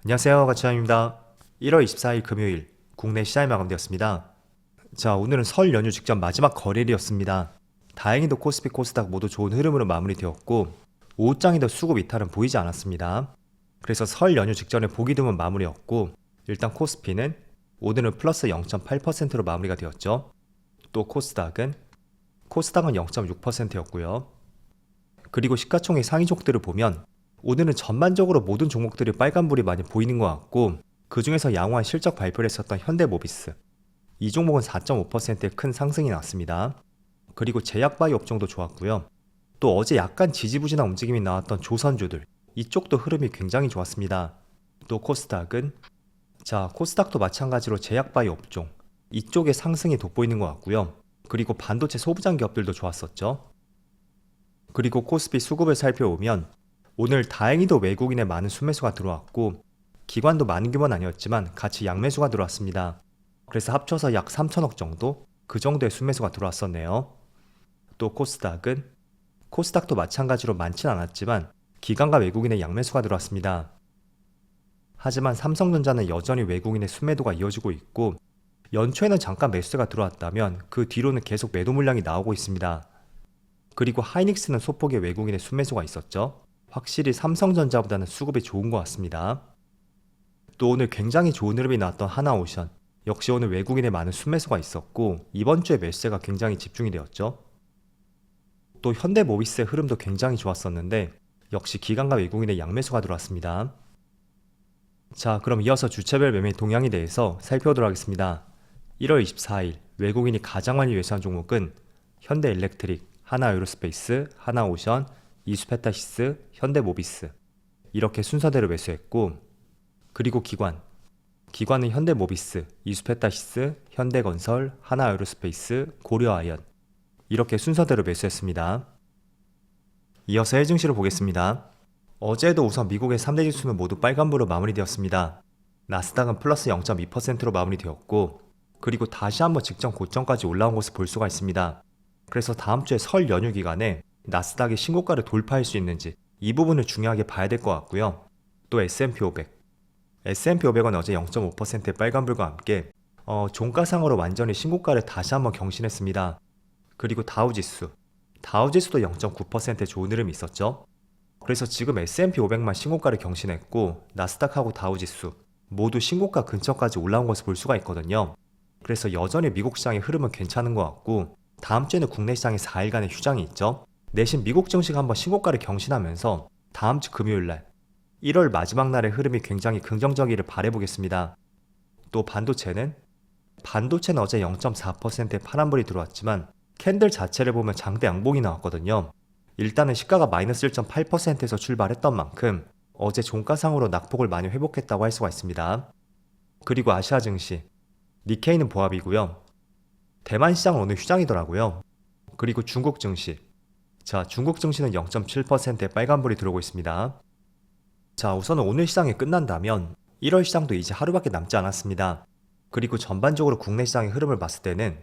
안녕하세요, 가치장입니다. 1월 24일 금요일 국내 시장이 마감되었습니다. 자, 오늘은 설 연휴 직전 마지막 거래일이었습니다. 다행히도 코스피, 코스닥 모두 좋은 흐름으로 마무리되었고 오후장에도 수급 이탈은 보이지 않았습니다. 그래서 설 연휴 직전에 보기 드문 마무리였고 일단 코스피는 오늘은 플러스 0.8%로 마무리가 되었죠. 또 코스닥은 0.6%였고요. 그리고 시가총액 상위종들을 보면 오늘은 전반적으로 모든 종목들이 빨간불이 많이 보이는 것 같고 그 중에서 양호한 실적 발표를 했었던 현대모비스 이 종목은 4.5%의 큰 상승이 났습니다. 그리고 제약바이오 업종도 좋았고요. 또 어제 약간 지지부진한 움직임이 나왔던 조선주들 이쪽도 흐름이 굉장히 좋았습니다. 또 코스닥도 마찬가지로 제약바이오 업종 이쪽에 상승이 돋보이는 것 같고요. 그리고 반도체 소부장 기업들도 좋았었죠. 그리고 코스피 수급을 살펴보면 오늘 다행히도 외국인의 많은 순매수가 들어왔고 기관도 많은 규모는 아니었지만 같이 양매수가 들어왔습니다. 그래서 합쳐서 약 3천억 정도? 그 정도의 순매수가 들어왔었네요. 또 코스닥도 마찬가지로 많진 않았지만 기관과 외국인의 양매수가 들어왔습니다. 하지만 삼성전자는 여전히 외국인의 순매도가 이어지고 있고 연초에는 잠깐 매수가 들어왔다면 그 뒤로는 계속 매도 물량이 나오고 있습니다. 그리고 하이닉스는 소폭의 외국인의 순매수가 있었죠. 확실히 삼성전자보다는 수급이 좋은 것 같습니다. 또 오늘 굉장히 좋은 흐름이 나왔던 하나오션 역시 오늘 외국인의 많은 순매수가 있었고 이번 주에 매수세가 굉장히 집중이 되었죠. 또 현대모비스의 흐름도 굉장히 좋았었는데 역시 기관과 외국인의 양매수가 들어왔습니다. 자, 그럼 이어서 주체별 매매 동향에 대해서 살펴보도록 하겠습니다. 1월 24일 외국인이 가장 많이 매수한 종목은 현대일렉트릭, 하나에어로스페이스, 하나오션, 이수페타시스, 현대모비스 이렇게 순서대로 매수했고 그리고 기관은 현대모비스, 이수페타시스, 현대건설, 하나에어로스페이스, 고려아연 이렇게 순서대로 매수했습니다. 이어서 해증시를 보겠습니다. 어제도 우선 미국의 3대 지수는 모두 빨간불로 마무리되었습니다. 나스닥은 플러스 0.2%로 마무리되었고 그리고 다시 한번 직전 고점까지 올라온 것을 볼 수가 있습니다. 그래서 다음 주에 설 연휴 기간에 나스닥이 신고가를 돌파할 수 있는지 이 부분을 중요하게 봐야 될 것 같고요. 또 S&P 500은 어제 0.5%의 빨간불과 함께 종가상으로 완전히 신고가를 다시 한번 경신했습니다. 그리고 다우지수도 0.9%의 좋은 흐름이 있었죠. 그래서 지금 S&P 500만 신고가를 경신했고 나스닥하고 다우지수 모두 신고가 근처까지 올라온 것을 볼 수가 있거든요. 그래서 여전히 미국 시장의 흐름은 괜찮은 것 같고 다음 주에는 국내 시장에 4일간의 휴장이 있죠. 내신 미국 증시가 한번 신고가를 경신하면서 다음 주 금요일날 1월 마지막 날의 흐름이 굉장히 긍정적이기를 바라보겠습니다. 또 반도체는 어제 0.4%의 파란불이 들어왔지만 캔들 자체를 보면 장대 양봉이 나왔거든요. 일단은 시가가 마이너스 1.8%에서 출발했던 만큼 어제 종가상으로 낙폭을 많이 회복했다고 할 수가 있습니다. 그리고 아시아 증시 니케이는 보합이고요. 대만 시장은 오늘 휴장이더라고요. 그리고 중국 증시는 0.7%의 빨간불이 들어오고 있습니다. 자, 우선은 오늘 시장이 끝난다면 1월 시장도 이제 하루밖에 남지 않았습니다. 그리고 전반적으로 국내 시장의 흐름을 봤을 때는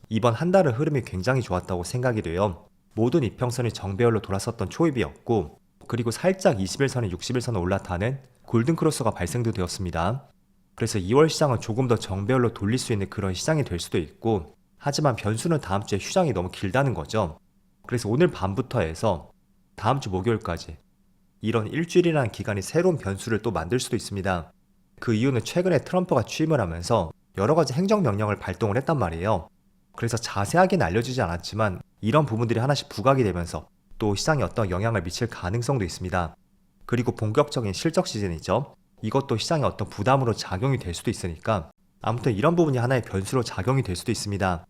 이번 한 달은 흐름이 굉장히 좋았다고 생각이 돼요. 모든 이평선이 정배열로 돌았었던 초입이었고 그리고 살짝 21선에 61선을 올라타는 골든크로스가 발생도 되었습니다. 그래서 2월 시장은 조금 더 정배열로 돌릴 수 있는 그런 시장이 될 수도 있고 하지만 변수는 다음 주에 휴장이 너무 길다는 거죠. 그래서 오늘 밤부터 해서 다음 주 목요일까지 이런 일주일이라는 기간이 새로운 변수를 또 만들 수도 있습니다. 그 이유는 최근에 트럼프가 취임을 하면서 여러 가지 행정명령을 발동을 했단 말이에요. 그래서 자세하게는 알려지지 않았지만 이런 부분들이 하나씩 부각이 되면서 또 시장에 어떤 영향을 미칠 가능성도 있습니다. 그리고 본격적인 실적 시즌이죠. 이것도 시장에 어떤 부담으로 작용이 될 수도 있으니까 아무튼 이런 부분이 하나의 변수로 작용이 될 수도 있습니다.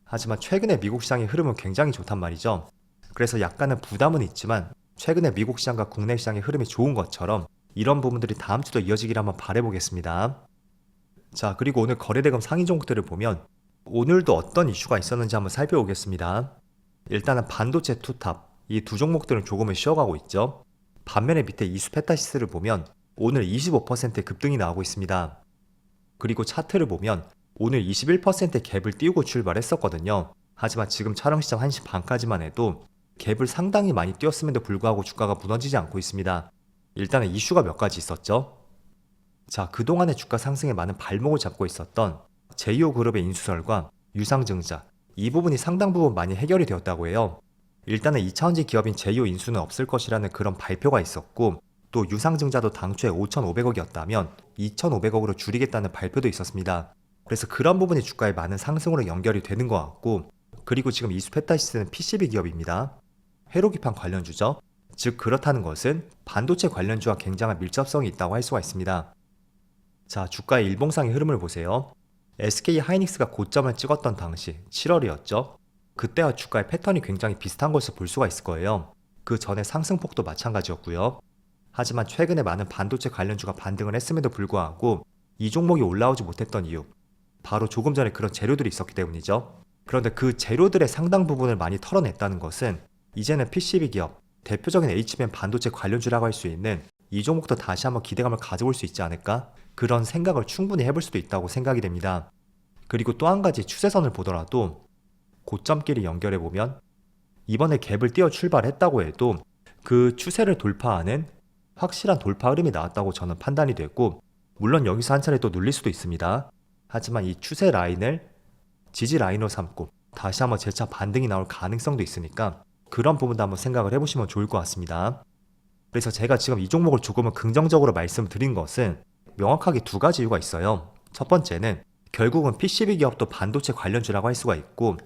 하지만 최근에 미국 시장의 흐름은 굉장히 좋단 말이죠. 그래서 약간은 부담은 있지만 최근에 미국 시장과 국내 시장의 흐름이 좋은 것처럼 이런 부분들이 다음 주도 이어지기를 한번 바라보겠습니다. 자, 그리고 오늘 거래대금 상위 종목들을 보면 오늘도 어떤 이슈가 있었는지 한번 살펴보겠습니다. 일단은 반도체 투탑 이 두 종목들은 조금은 쉬어가고 있죠. 반면에 밑에 이수페타시스를 보면 오늘 25%의 급등이 나오고 있습니다. 그리고 차트를 보면 오늘 21%의 갭을 띄우고 출발했었거든요. 하지만 지금 촬영 시작 1시 반까지만 해도 갭을 상당히 많이 띄웠음에도 불구하고 주가가 무너지지 않고 있습니다. 일단은 이슈가 몇 가지 있었죠. 자, 그동안의 주가 상승에 많은 발목을 잡고 있었던 제이오 그룹의 인수설과 유상증자, 이 부분이 상당 부분 많이 해결이 되었다고 해요. 일단은 2차원지 기업인 제이오 인수는 없을 것이라는 그런 발표가 있었고, 또 유상증자도 당초에 5,500억이었다면 2,500억으로 줄이겠다는 발표도 있었습니다. 그래서 그런 부분이 주가의 많은 상승으로 연결이 되는 것 같고, 그리고 지금 이수페타시스는 PCB 기업입니다. 회로기판 관련주죠. 즉 그렇다는 것은 반도체 관련주와 굉장한 밀접성이 있다고 할 수가 있습니다. 자, 주가의 일봉상의 흐름을 보세요. SK 하이닉스가 고점을 찍었던 당시 7월이었죠. 그때와 주가의 패턴이 굉장히 비슷한 것을 볼 수가 있을 거예요. 그 전에 상승폭도 마찬가지였고요. 하지만 최근에 많은 반도체 관련주가 반등을 했음에도 불구하고 이 종목이 올라오지 못했던 이유, 바로 조금 전에 그런 재료들이 있었기 때문이죠. 그런데 그 재료들의 상당 부분을 많이 털어냈다는 것은 이제는 PCB 기업, 대표적인 HBM 반도체 관련주라고 할 수 있는 이 종목도 다시 한번 기대감을 가져올 수 있지 않을까? 그런 생각을 충분히 해볼 수도 있다고 생각이 됩니다. 그리고 또 한 가지 추세선을 보더라도 고점끼리 연결해보면 이번에 갭을 띄워 출발했다고 해도 그 추세를 돌파하는 확실한 돌파 흐름이 나왔다고 저는 판단이 됐고, 물론 여기서 한 차례 또 눌릴 수도 있습니다. 하지만 이 추세 라인을 지지 라인으로 삼고 다시 한번 재차 반등이 나올 가능성도 있으니까 그런 부분도 한번 생각을 해보시면 좋을 것 같습니다. 그래서 제가 지금 이 종목을 조금은 긍정적으로 말씀드린 것은 명확하게 두 가지 이유가 있어요. 첫 번째는 결국은 PCB 기업도 반도체 관련주라고 할 수가 있고,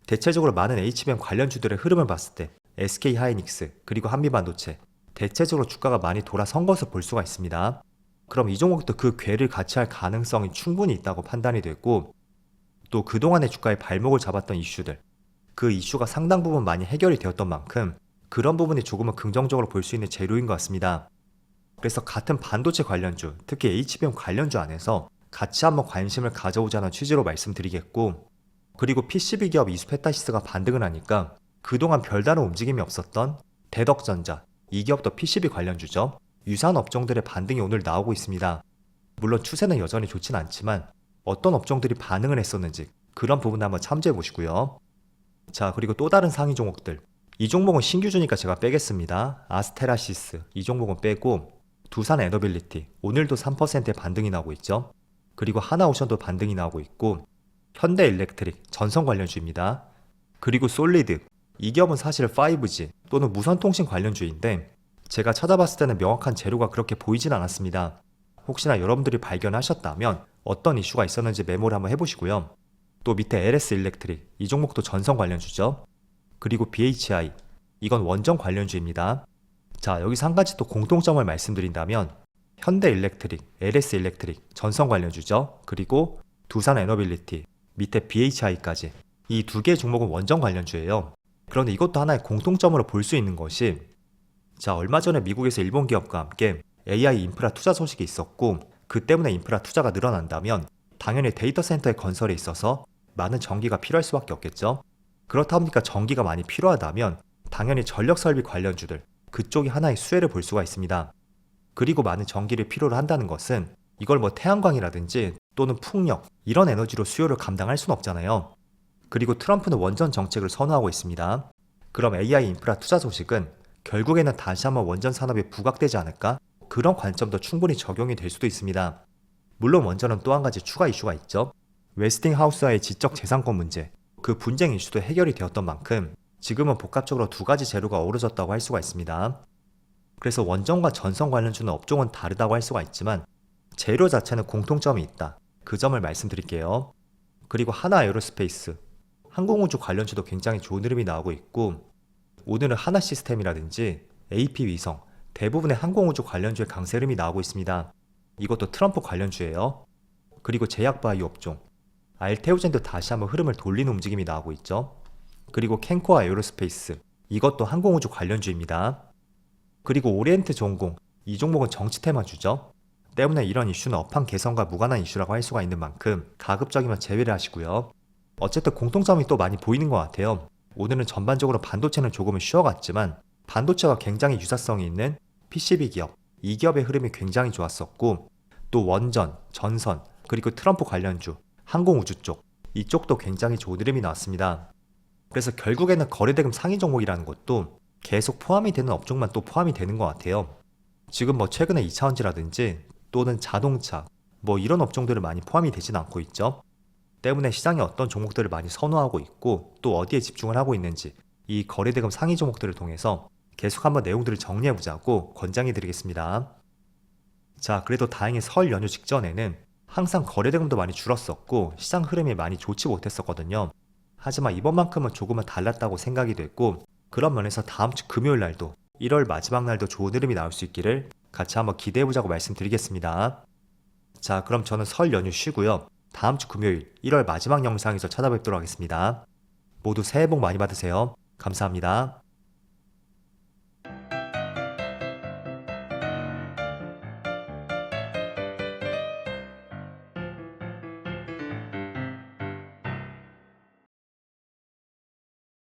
대체적으로 많은 HBM 관련주들의 흐름을 봤을 때 SK 하이닉스 그리고 한미반도체 대체적으로 주가가 많이 돌아선 것을 볼 수가 있습니다. 그럼 이 종목도 그 궤를 같이 할 가능성이 충분히 있다고 판단이 됐고, 또 그동안의 주가의 발목을 잡았던 이슈들, 그 이슈가 상당 부분 많이 해결이 되었던 만큼 그런 부분이 조금은 긍정적으로 볼 수 있는 재료인 것 같습니다. 그래서 같은 반도체 관련주, 특히 HBM 관련주 안에서 같이 한번 관심을 가져오자는 취지로 말씀드리겠고, 그리고 PCB 기업 이수페타시스가 반등을 하니까 그동안 별다른 움직임이 없었던 대덕전자, 이 기업도 PCB 관련주죠. 유사한 업종들의 반등이 오늘 나오고 있습니다. 물론 추세는 여전히 좋진 않지만 어떤 업종들이 반응을 했었는지 그런 부분 한번 참조해 보시고요. 자, 그리고 또 다른 상위 종목들, 이 종목은 신규주니까 제가 빼겠습니다. 아스테라시스, 이 종목은 빼고, 두산 에너빌리티, 오늘도 3%의 반등이 나오고 있죠. 그리고 하나오션도 반등이 나오고 있고, 현대일렉트릭, 전선 관련주입니다. 그리고 솔리드, 이 기업은 사실 5G 또는 무선통신 관련주인데 제가 찾아봤을 때는 명확한 재료가 그렇게 보이진 않았습니다. 혹시나 여러분들이 발견하셨다면 어떤 이슈가 있었는지 메모를 한번 해보시고요. 또 밑에 LS 일렉트릭, 이 종목도 전선 관련주죠. 그리고 BHI, 이건 원전 관련주입니다. 자, 여기서 한 가지 또 공통점을 말씀드린다면 현대일렉트릭, LS일렉트릭, 전선 관련주죠. 그리고 두산에너빌리티, 밑에 BHI까지 이 두 개의 종목은 원전 관련주예요. 그런데 이것도 하나의 공통점으로 볼 수 있는 것이, 자, 얼마 전에 미국에서 일본 기업과 함께 AI 인프라 투자 소식이 있었고, 그 때문에 인프라 투자가 늘어난다면 당연히 데이터 센터의 건설에 있어서 많은 전기가 필요할 수밖에 없겠죠. 그렇다 보니까 전기가 많이 필요하다면 당연히 전력 설비 관련주들, 그쪽이 하나의 수혜를 볼 수가 있습니다. 그리고 많은 전기를 필요로 한다는 것은 이걸 뭐 태양광이라든지 또는 풍력, 이런 에너지로 수요를 감당할 수는 없잖아요. 그리고 트럼프는 원전 정책을 선호하고 있습니다. 그럼 AI 인프라 투자 소식은 결국에는 다시 한번 원전 산업이 부각되지 않을까? 그런 관점도 충분히 적용이 될 수도 있습니다. 물론 원전은 또 한 가지 추가 이슈가 있죠. 웨스팅하우스와의 지적 재산권 문제, 그 분쟁 이슈도 해결이 되었던 만큼 지금은 복합적으로 두 가지 재료가 어우러졌다고 할 수가 있습니다. 그래서 원전과 전선 관련주는 업종은 다르다고 할 수가 있지만 재료 자체는 공통점이 있다. 그 점을 말씀드릴게요. 그리고 하나에어로스페이스, 항공우주 관련주도 굉장히 좋은 흐름이 나오고 있고, 오늘은 하나시스템이라든지 AP위성, 대부분의 항공우주 관련주의 강세 흐름이 나오고 있습니다. 이것도 트럼프 관련주예요. 그리고 제약바이오 업종, 알테오젠도 다시 한번 흐름을 돌리는 움직임이 나오고 있죠. 그리고 캔코아 에어로스페이스, 이것도 항공우주 관련주입니다. 그리고 오리엔트 전공, 이 종목은 정치 테마주죠. 때문에 이런 이슈는 업황 개선과 무관한 이슈라고 할 수가 있는 만큼 가급적이면 제외를 하시고요. 어쨌든 공통점이 또 많이 보이는 것 같아요. 오늘은 전반적으로 반도체는 조금은 쉬어갔지만 반도체와 굉장히 유사성이 있는 PCB 기업, 이 기업의 흐름이 굉장히 좋았었고, 또 원전, 전선, 그리고 트럼프 관련주, 항공우주 쪽, 이쪽도 굉장히 좋은 흐름이 나왔습니다. 그래서 결국에는 거래대금 상위 종목이라는 것도 계속 포함이 되는 업종만 또 포함이 되는 것 같아요. 지금 뭐 최근에 2차원지라든지 또는 자동차, 뭐 이런 업종들은 많이 포함이 되진 않고 있죠. 때문에 시장이 어떤 종목들을 많이 선호하고 있고 또 어디에 집중을 하고 있는지 이 거래대금 상위 종목들을 통해서 계속 한번 내용들을 정리해보자고 권장해드리겠습니다. 자, 그래도 다행히 설 연휴 직전에는 항상 거래대금도 많이 줄었었고 시장 흐름이 많이 좋지 못했었거든요. 하지만 이번만큼은 조금은 달랐다고 생각이 됐고 그런 면에서 다음 주 금요일 날도 1월 마지막 날도 좋은 흐름이 나올 수 있기를 같이 한번 기대해보자고 말씀드리겠습니다. 자, 그럼 저는 설 연휴 쉬고요. 다음 주 금요일 1월 마지막 영상에서 찾아뵙도록 하겠습니다. 모두 새해 복 많이 받으세요. 감사합니다.